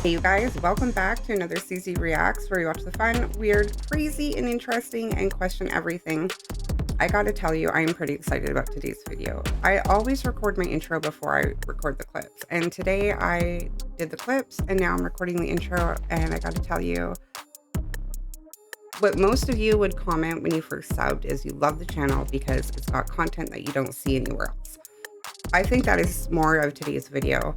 Hey you guys, welcome back to another CZ Reacts where we watch the fun, weird, crazy, and interesting and question everything. I gotta tell you, I am pretty excited about today's video. I always record my intro before I record the clips, and today I did the clips and now I'm recording the intro, and I gotta tell you, what most of you would comment when you first subbed is you love the channel because it's got content that you don't see anywhere else. I think that is more of today's video.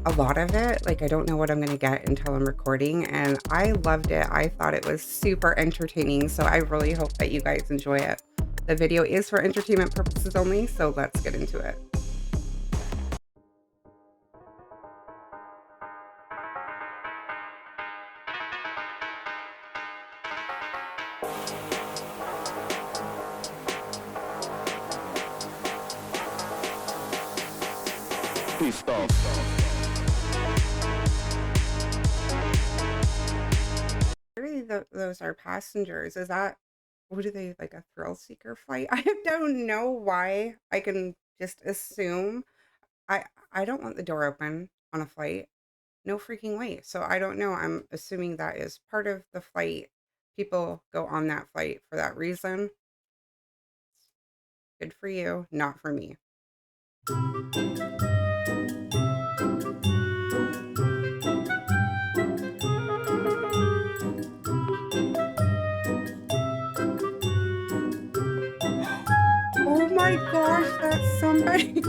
A lot of it, like, I don't know what I'm going to get until I'm recording, and I loved it. I thought it was super entertaining, so I really hope that you guys enjoy it. The video is for entertainment purposes only, so let's get into it. Peace out. Really, those are passengers. Is that, what are they, like a thrill seeker flight? I don't know why. I can just assume. I don't want the door open on a flight. No freaking way. So I don't know. I'm assuming that is part of the flight. People go on that flight for that reason. Good for you, not for me. Oh my gosh, that's somebody.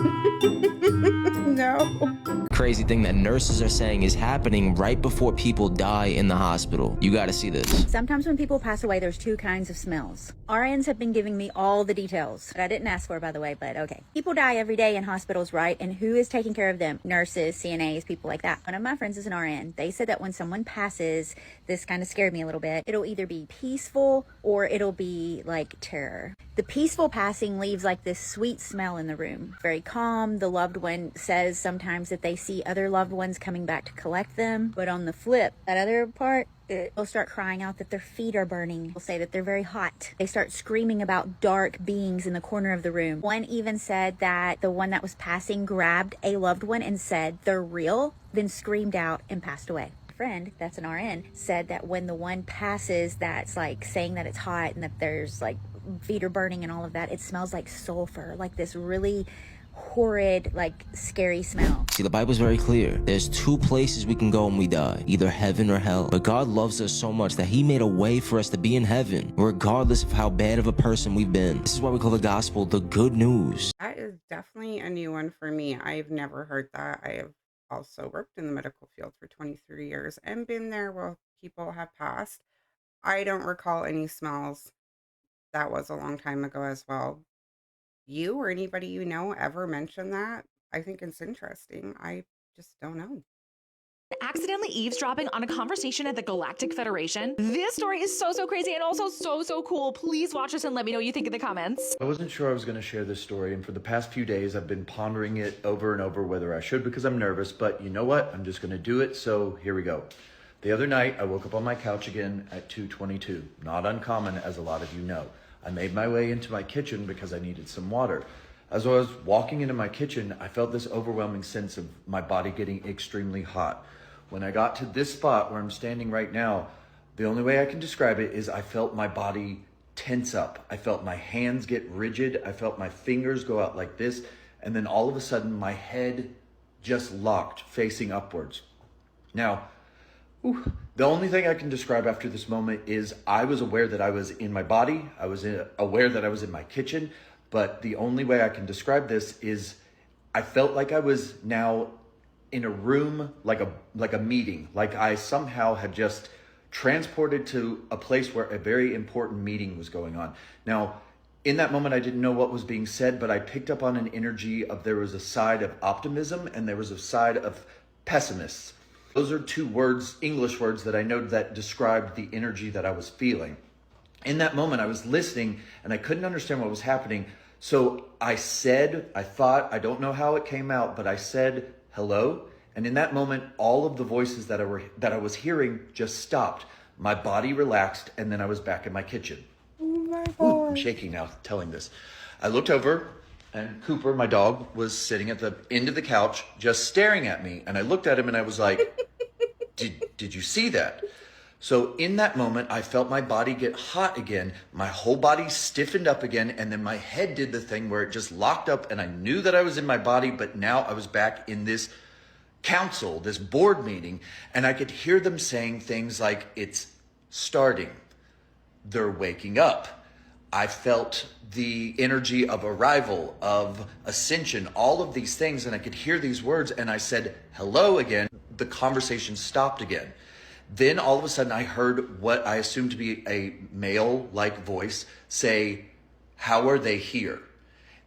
No. Crazy thing that nurses are saying is happening right before people die in the hospital. You gotta see this. Sometimes when people pass away, there's two kinds of smells. RNs have been giving me all the details that I didn't ask for, by the way, but okay. People die every day in hospitals, right? And who is taking care of them? Nurses, CNAs, people like that. One of my friends is an RN. They said that when someone passes, this kind of scared me a little bit. It'll either be peaceful or it'll be like terror. The peaceful passing leaves like this sweet smell in the room. Very calm. The loved one says sometimes that they see other loved ones coming back to collect them. But on the flip, that other part, they'll start crying out that their feet are burning. They'll say that they're very hot. They start screaming about dark beings in the corner of the room. One even said that the one that was passing grabbed a loved one and said, "They're real," then screamed out and passed away. Friend that's an RN said that when the one passes that's like saying that it's hot and that there's like feet are burning and all of that, it smells like sulfur, like this really horrid, like scary smell. See, the Bible's very clear. There's two places we can go when we die, either heaven or hell. But God loves us so much that he made a way for us to be in heaven, regardless of how bad of a person we've been. This is why we call the gospel the good news. That is definitely a new one for me. I've never heard that. I have also worked in the medical field for 23 years and been there where people have passed. I don't recall any smells. That was a long time ago as well. You or anybody you know ever mentioned that? I think it's interesting. I just don't know. Accidentally eavesdropping on a conversation at the Galactic Federation. This story is so crazy and also so cool. Please watch this and let me know what you think in the comments. I wasn't sure I was going to share this story, and for the past few days I've been pondering it over and over whether I should, because I'm nervous, but you know what? I'm just going to do it, so here we go. The other night I woke up on my couch again at 2:22. Not uncommon, as a lot of you know. I made my way into my kitchen because I needed some water. As I was walking into my kitchen, I felt this overwhelming sense of my body getting extremely hot. When I got to this spot where I'm standing right now, the only way I can describe it is I felt my body tense up. I felt my hands get rigid. I felt my fingers go out like this. And then all of a sudden, my head just locked, facing upwards. Now, the only thing I can describe after this moment is I was aware that I was in my body. I was aware that I was in my kitchen. But the only way I can describe this is I felt like I was now in a room, like a meeting, like I somehow had just transported to a place where a very important meeting was going on. Now, in that moment, I didn't know what was being said, but I picked up on an energy of there was a side of optimism and there was a side of pessimists. Those are two words, English words, that I know that described the energy that I was feeling. In that moment, I was listening and I couldn't understand what was happening. So I thought, I don't know how it came out, but I said, "Hello." And in that moment, all of the voices that I was hearing just stopped. My body relaxed, and then I was back in my kitchen. Oh my Ooh, I'm gosh. shaking now telling this. I looked over, and Cooper, my dog, was sitting at the end of the couch, just staring at me. And I looked at him and I was like, did you see that? So in that moment, I felt my body get hot again. My whole body stiffened up again. And then my head did the thing where it just locked up, and I knew that I was in my body, but now I was back in this council, this board meeting, and I could hear them saying things like, it's starting. They're waking up. I felt the energy of arrival, of ascension, all of these things, and I could hear these words, and I said, hello again. The conversation stopped again. Then all of a sudden I heard what I assumed to be a male-like voice say, how are they here?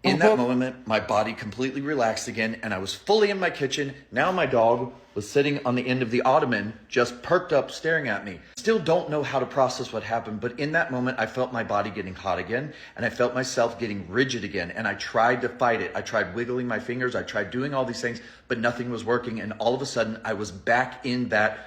In that moment, my body completely relaxed again, and I was fully in my kitchen. Now my dog was sitting on the end of the ottoman, just perked up, staring at me. Still don't know how to process what happened, but in that moment, I felt my body getting hot again, and I felt myself getting rigid again, and I tried to fight it. I tried wiggling my fingers, I tried doing all these things, but nothing was working, and all of a sudden, I was back in that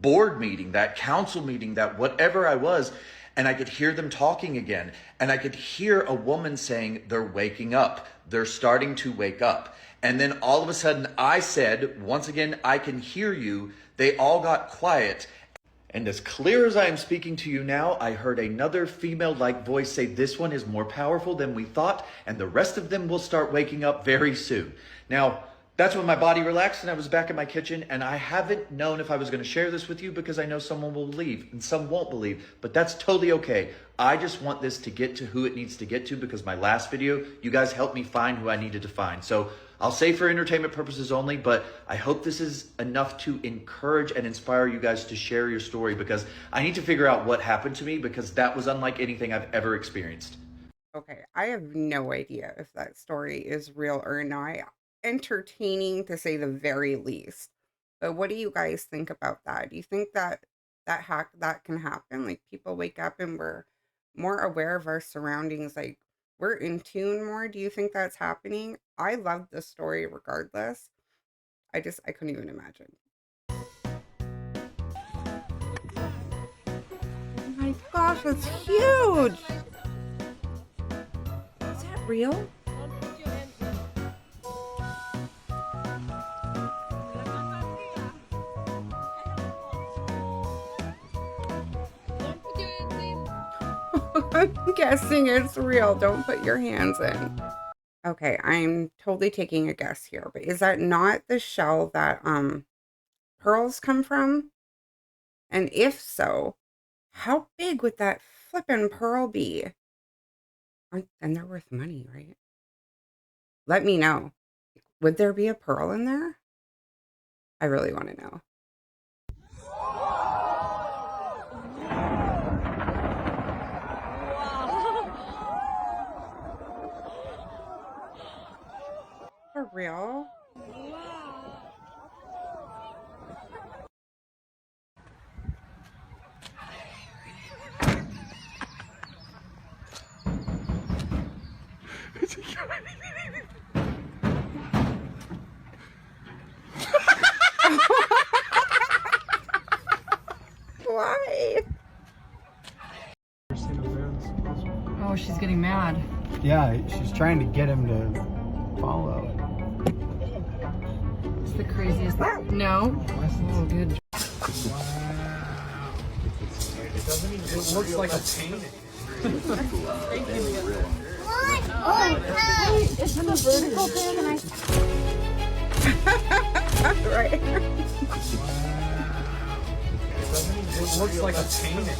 board meeting, that council meeting, that whatever I was, and I could hear them talking again. And I could hear a woman saying, they're waking up. They're starting to wake up. And then all of a sudden I said, once again, I can hear you. They all got quiet. And as clear as I am speaking to you now, I heard another female-like voice say, this one is more powerful than we thought, and the rest of them will start waking up very soon. Now, that's when my body relaxed and I was back in my kitchen, and I haven't known if I was going to share this with you because I know someone will believe and some won't believe, but that's totally okay. I just want this to get to who it needs to get to because my last video, you guys helped me find who I needed to find. So I'll say for entertainment purposes only, but I hope this is enough to encourage and inspire you guys to share your story because I need to figure out what happened to me because that was unlike anything I've ever experienced. Okay, I have no idea if that story is real or not. Entertaining to say the very least. But what do you guys think about that? Do you think that that can happen? Like people wake up and we're more aware of our surroundings, like we're in tune more. Do you think that's happening? I love the story regardless. I couldn't even imagine. Oh my gosh, that's huge. Is that real? I'm guessing it's real. Don't put your hands in. Okay, I'm totally taking a guess here, but is that not the shell that pearls come from? And if so, how big would that flippin' pearl be? And they're worth money, right? Let me know. Would there be a pearl in there? I really want to know. For real? Why? Oh, she's getting mad. Yeah, she's trying to get him to follow. It's the craziest thing. No. Oh, good. It looks like a painting. It's in a vertical thing and Right. It looks like a painting.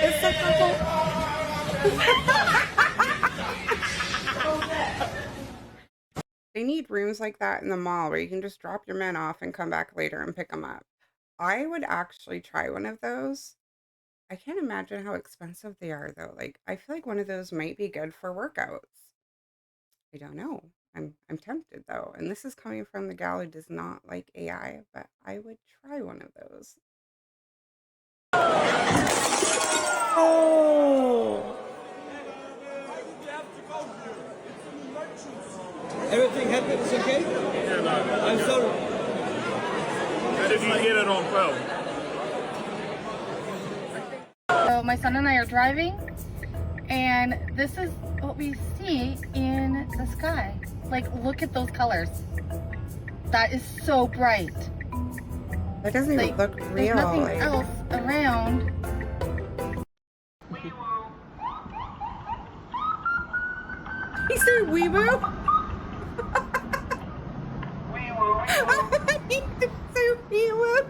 It's a couple. They need rooms like that in the mall where you can just drop your men off and come back later and pick them up. I would actually try one of those. I can't imagine how expensive they are though. Like I feel like one of those might be good for workouts. I don't know. I'm tempted though. And this is coming from the gal who does not like AI, but I would try one of those. Oh. Everything happened is okay? Yeah, no. I'm sorry. How did you get it on film? So my son and I are driving, and this is what we see in the sky. Like, look at those colors. That is so bright. That doesn't even look real. There's nothing else around. He said Weemoo? He said Weemoo.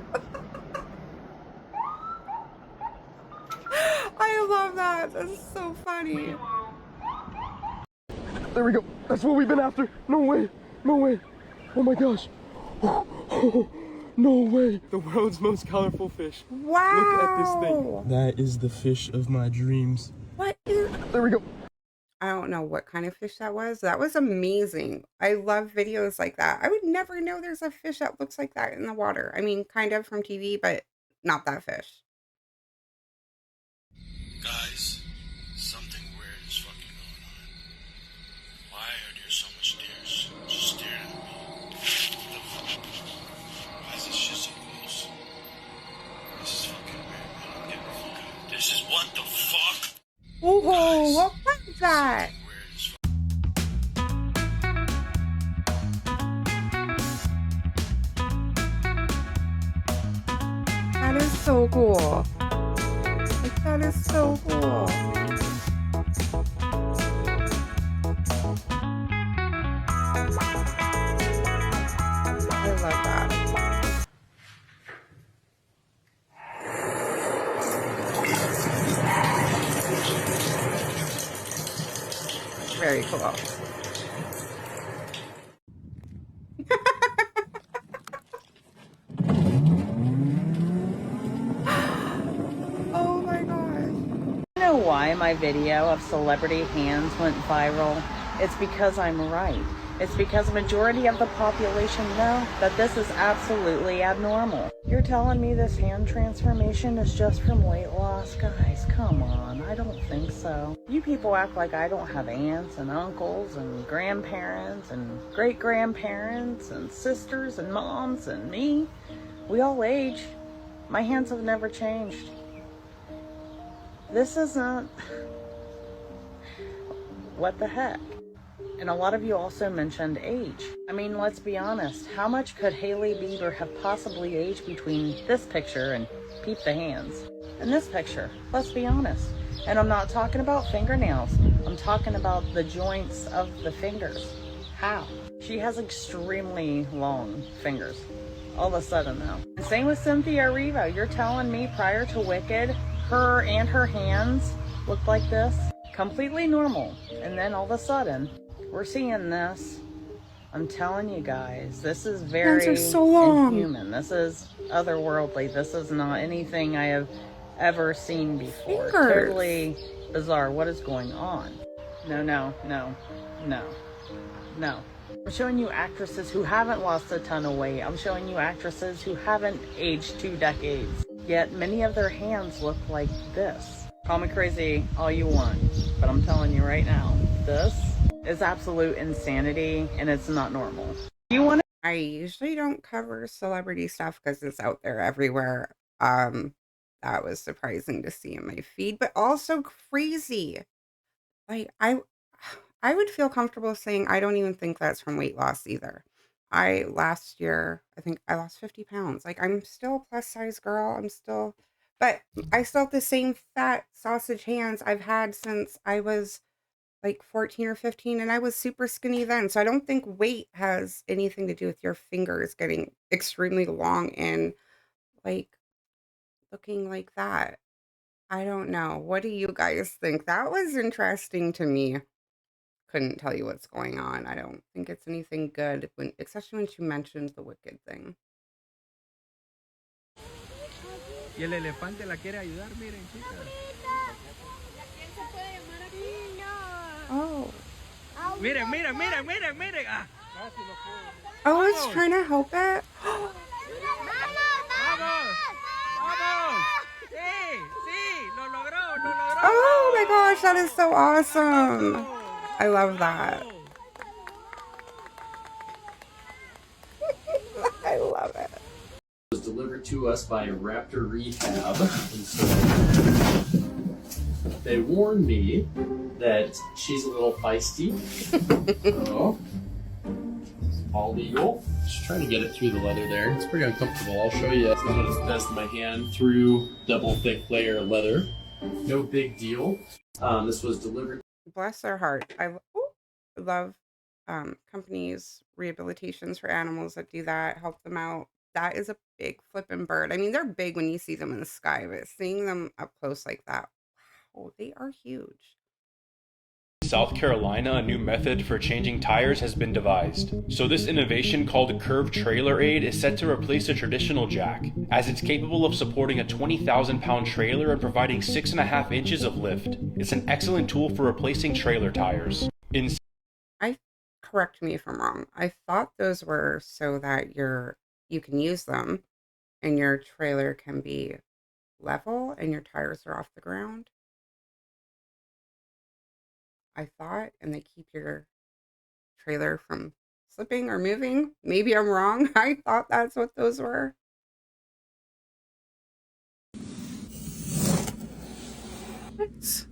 I love that. That's so funny. There we go. That's what we've been after. No way. No way. Oh my gosh. No way. The world's most colorful fish. Wow. Look at this thing. That is the fish of my dreams. What is... There we go. I don't know what kind of fish that was. That was amazing. I love videos like that. I would never know there's a fish that looks like that in the water. I mean, kind of from TV, but not that fish. Guys, something weird is fucking going on. Why are there so much deers just staring at me? What the fuck? Why is this shit so close? This is fucking weird, man. I'm getting the fuck out. This is what the fuck? Oh, Guys, what was that? That is so cool. Like, that is so cool. I love that. Very cool. Oh my gosh. You know why my video of celebrity hands went viral? It's because I'm right. It's because a majority of the population know that this is absolutely abnormal. You're telling me this hand transformation is just from weight loss? Guys, come on, I don't think so. You people act like I don't have aunts and uncles and grandparents and great-grandparents and sisters and moms and me. We all age. My hands have never changed. This isn't... What the heck? And a lot of you also mentioned age. I mean, let's be honest. How much could Hailey Bieber have possibly aged between this picture and peep the hands and this picture? Let's be honest. And I'm not talking about fingernails. I'm talking about the joints of the fingers. How? She has extremely long fingers. All of a sudden, though. And same with Cynthia Erivo. You're telling me prior to Wicked, her and her hands looked like this? Completely normal. And then all of a sudden, we're seeing this. I'm telling you guys, this is very Hands are so long. inhuman. This is otherworldly. This is not anything I have ever seen before. Fingers. Totally bizarre. What is going on? No. I'm showing you actresses who haven't lost a ton of weight. I'm showing you actresses who haven't aged 2 decades. Yet many of their hands look like this. Call me crazy all you want, but I'm telling you right now, this is absolute insanity and it's not normal. You want to? I usually don't cover celebrity stuff because it's out there everywhere. That was surprising to see in my feed, but also crazy. Like, I would feel comfortable saying I don't even think that's from weight loss either. Last year, I think I lost 50 pounds. Like, I'm still a plus size girl. But I still have the same fat sausage hands I've had since I was like 14 or 15, and I was super skinny then. So I don't think weight has anything to do with your fingers getting extremely long and like looking like that. I don't know. What do you guys think? That was interesting to me. Couldn't tell you what's going on. I don't think it's anything good, especially when she mentioned the Wicked thing. Y el elefante la quiere ayudar, miren, chicas. Oh. Miren. Ah. Oh, it's trying to help it? Vamos. Sí, lo logró. Oh my gosh, that is so awesome. I love that. I love it. Was delivered delivered to us by Raptor Rehab. And so they warned me that she's a little feisty. So, all legal. Just trying to get it through the leather there. It's pretty uncomfortable. I'll show you. It's not as best of my hand through double thick layer of leather. No big deal. This was delivered. Bless their heart. I love companies, rehabilitations for animals that do that, help them out. That is a big flipping bird. I mean, they're big when you see them in the sky, but seeing them up close like that, wow, they are huge. South Carolina, a new method for changing tires has been devised. So this innovation called Curved Trailer Aid is set to replace a traditional jack, as it's capable of supporting a 20,000-pound trailer and providing 6.5 inches of lift. It's an excellent tool for replacing trailer tires. Correct me if I'm wrong. I thought those were so that you can use them and your trailer can be level and your tires are off the ground. I thought, and they keep your trailer from slipping or moving. Maybe I'm wrong. I thought that's what those were. What?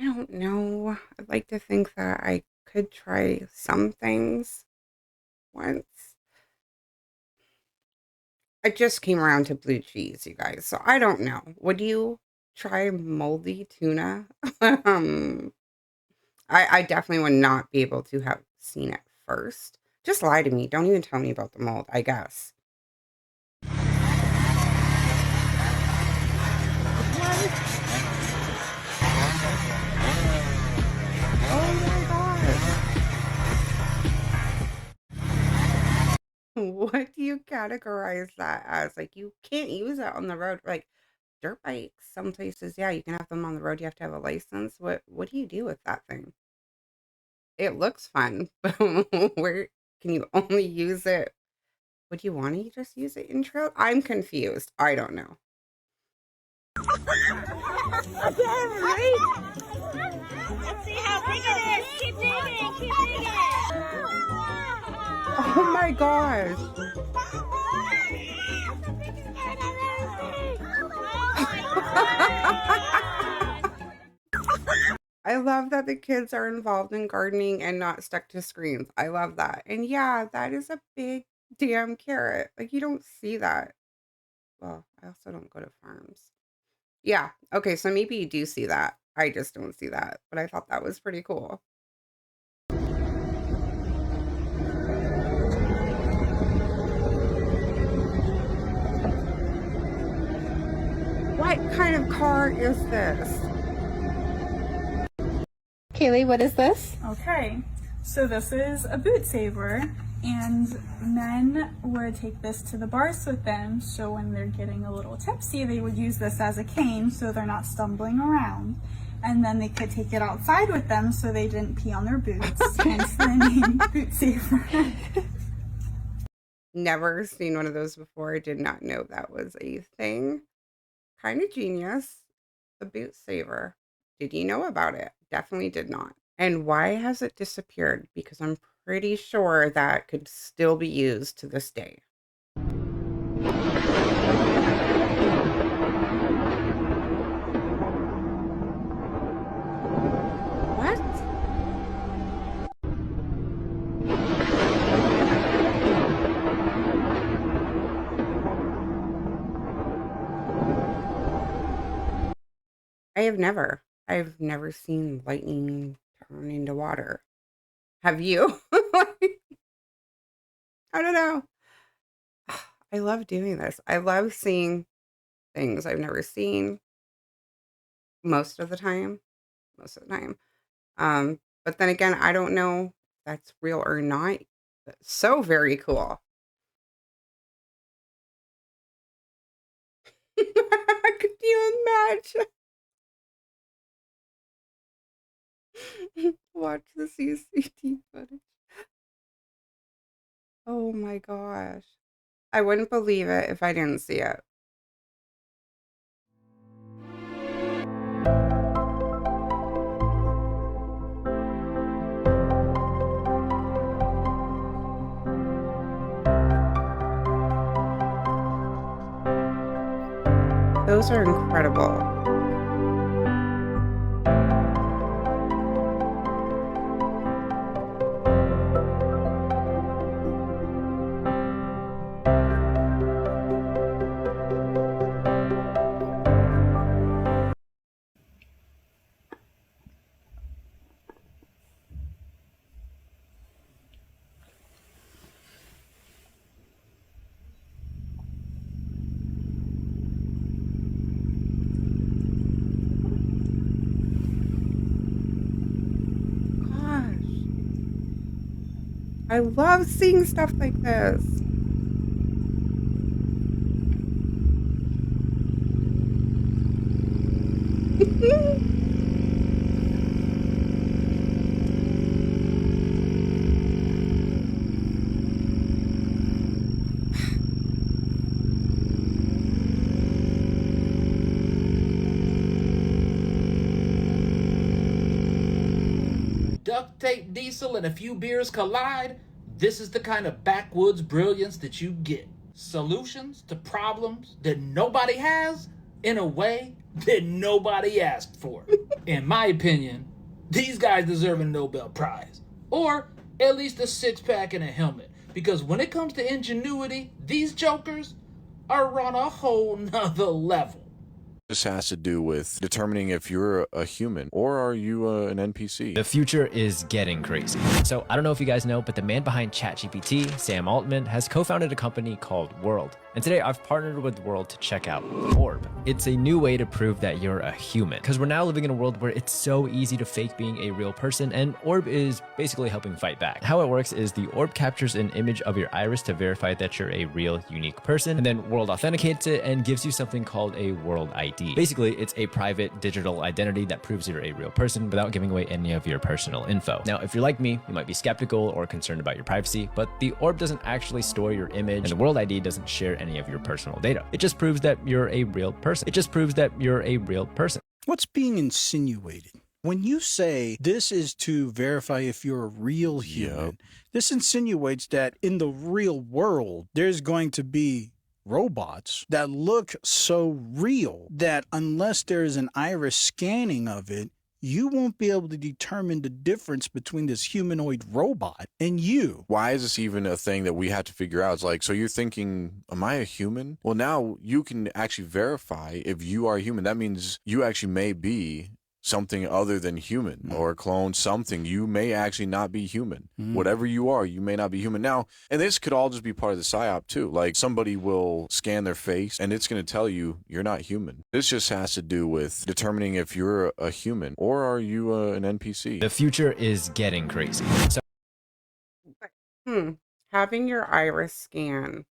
I don't know. I'd like to think that I could try some things once. I just came around to blue cheese, you guys, so I don't know. Would you try moldy tuna? I definitely would not be able to have seen it first. Just lie to me. Don't even tell me about the mold, I guess. What do you categorize that as? Like, you can't use it on the road. Like, dirt bikes, some places, yeah, you can have them on the road. You have to have a license. What do you do with that thing? It looks fun, but where can you only use it? Would you want to just use it in trail? I'm confused. I don't know. Let's see how big it is. Keep digging. Keep digging. Oh my gosh. I love that the kids are involved in gardening and not stuck to screens. I love that. And yeah, that is a big damn carrot. Like, you don't see that. Well, I also don't go to farms. Yeah. Okay. So maybe you do see that. I just don't see that. But I thought that was pretty cool. What kind of car is this? Kaylee, what is this? Okay, so this is a boot saver, and men would take this to the bars with them, so when they're getting a little tipsy, they would use this as a cane so they're not stumbling around. And then they could take it outside with them so they didn't pee on their boots, hence the name boot saver. Never seen one of those before. I did not know that was a thing. Kind of genius. The boot saver. Did you know about it? Definitely did not. And why has it disappeared? Because I'm pretty sure that could still be used to this day. What? I've never seen lightning turn into water. Have you? I don't know. I love doing this. I love seeing things I've never seen most of the time. But then again, I don't know if that's real or not. But so very cool. Could you imagine? watch the CCTV footage. Oh my gosh. I wouldn't believe it if I didn't see it. Those are incredible. I love seeing stuff like this. Duct tape diesel and a few beers collide, this is the kind of backwoods brilliance that you get. Solutions to problems that nobody has in a way that nobody asked for. In my opinion, these guys deserve a Nobel Prize. Or at least a six-pack and a helmet. Because when it comes to ingenuity, these jokers are on a whole nother level. This has to do with determining if you're a human or are you an NPC. The future is getting crazy. So I don't know if you guys know, but the man behind ChatGPT, Sam Altman, has co-founded a company called World. And today I've partnered with World to check out the Orb. It's a new way to prove that you're a human, because we're now living in a world where it's so easy to fake being a real person, and Orb is basically helping fight back. How it works is the Orb captures an image of your iris to verify that you're a real, unique person, and then World authenticates it and gives you something called a World ID. Basically, it's a private digital identity that proves you're a real person without giving away any of your personal info. Now, if you're like me, you might be skeptical or concerned about your privacy, but the Orb doesn't actually store your image, and the World ID doesn't share any of your personal data. It just proves that you're a real person. It just proves that you're a real person. What's being insinuated? When you say this is to verify if you're a real human, this insinuates that in the real world, there's going to be robots that look so real that unless there's an iris scanning of it, you won't be able to determine the difference between this humanoid robot and you. Why is this even a thing that we have to figure out? It's like, so you're thinking, am I a human? Well, now you can actually verify if you are human. That means you actually may be something other than human or a clone something. You may actually not be human. Whatever you are, you may not be human. Now, and this could all just be part of the psyop too. Like somebody will scan their face and it's going to tell you you're not human. This just has to do with determining if you're a human or are you an NPC. The future is getting crazy. So Having your iris scan.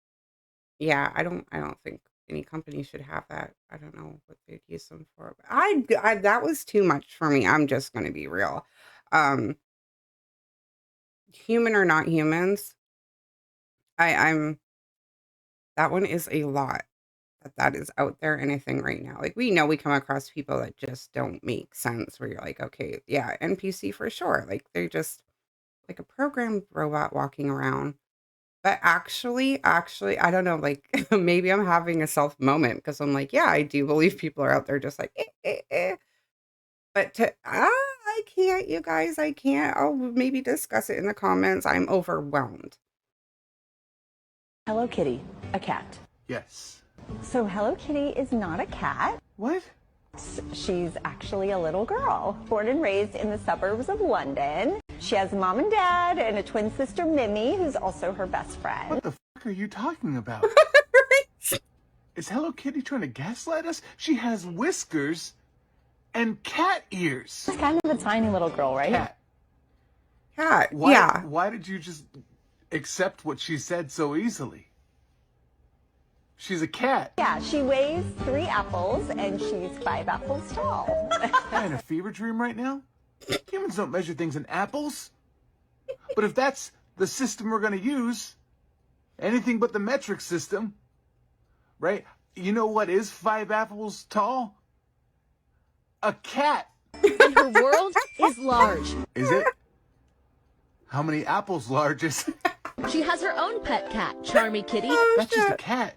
Yeah, I don't think any company should have that. I don't know what they'd use them for. But I that was too much for me. I'm just going to be real. Human or not humans, I'm that one is a lot that is out there in a thing right now. Like we know we come across people that just don't make sense where you're like, okay, yeah, NPC for sure. Like they're just like a programmed robot walking around. But actually, I don't know, like maybe I'm having a self moment because I'm like, yeah, I do believe people are out there just like, But I can't, you guys, I can't. I'll maybe discuss it in the comments. I'm overwhelmed. Hello Kitty, a cat. Yes. So Hello Kitty is not a cat. What? She's actually a little girl, born and raised in the suburbs of London. She has a mom and dad and a twin sister, Mimi, who's also her best friend. What the fuck are you talking about? Is Hello Kitty trying to gaslight us? She has whiskers and cat ears. She's kind of a tiny little girl, right? Cat, Why, yeah. Why did you just accept what she said so easily? She's a cat. Yeah, she weighs 3 apples and she's 5 apples tall. Am I in a fever dream right now? Humans don't measure things in apples. But if that's the system we're going to use, anything but the metric system, right? You know what is 5 apples tall? A cat. And her world is large. Is it? How many apples large is it? She has her own pet cat, Charmy Kitty. That's just a cat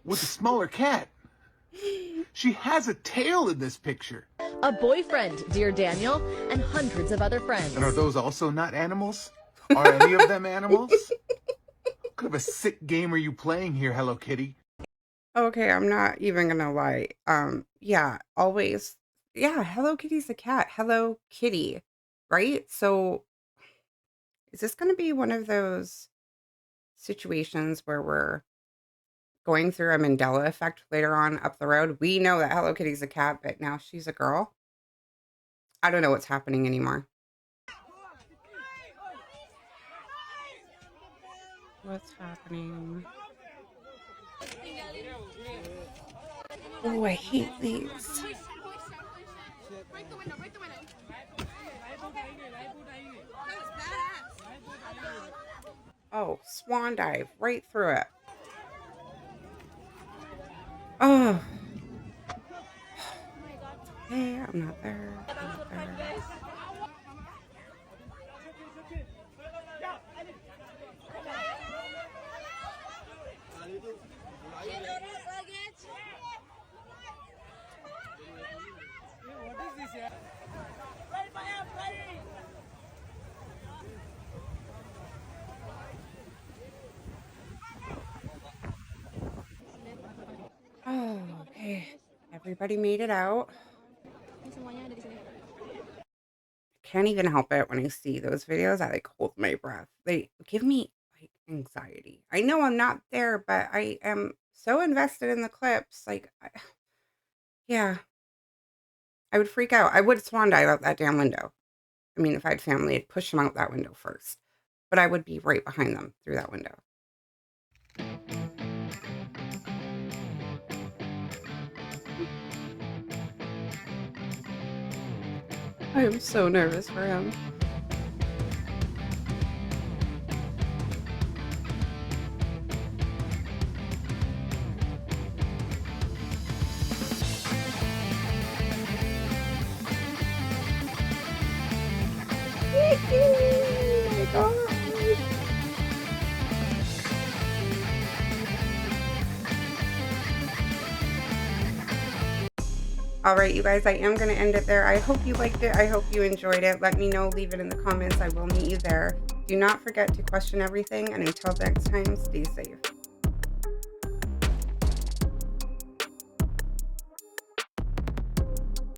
with a smaller cat. She has a tail in this picture. A boyfriend, dear Daniel, and hundreds of other friends. And are those also not animals? Are any of them animals? What kind of a sick game are you playing here, Hello Kitty? Okay, I'm not even gonna lie. Yeah, always. Yeah, Hello Kitty's a cat. Hello Kitty, right? So is this gonna be one of those situations where we're going through a Mandela effect later on up the road? We know that Hello Kitty's a cat, but now she's a girl. I don't know what's happening anymore. What's happening? Oh, I hate these. Oh, swan dive right through it. Oh. Hey, I'm not there. I'm not there. Oh, okay. Everybody made it out. Can't even help it when I see those videos. I like hold my breath. They give me like anxiety. I know I'm not there, but I am so invested in the clips. Like, yeah, I would freak out. I would swan dive out that damn window. I mean, if I had family, I'd push them out that window first, but I would be right behind them through that window. I am so nervous for him. Oh my gosh. All right, you guys, I am going to end it there. I hope you liked it. I hope you enjoyed it. Let me know. Leave it in the comments. I will meet you there. Do not forget to question everything. And until next time, stay safe.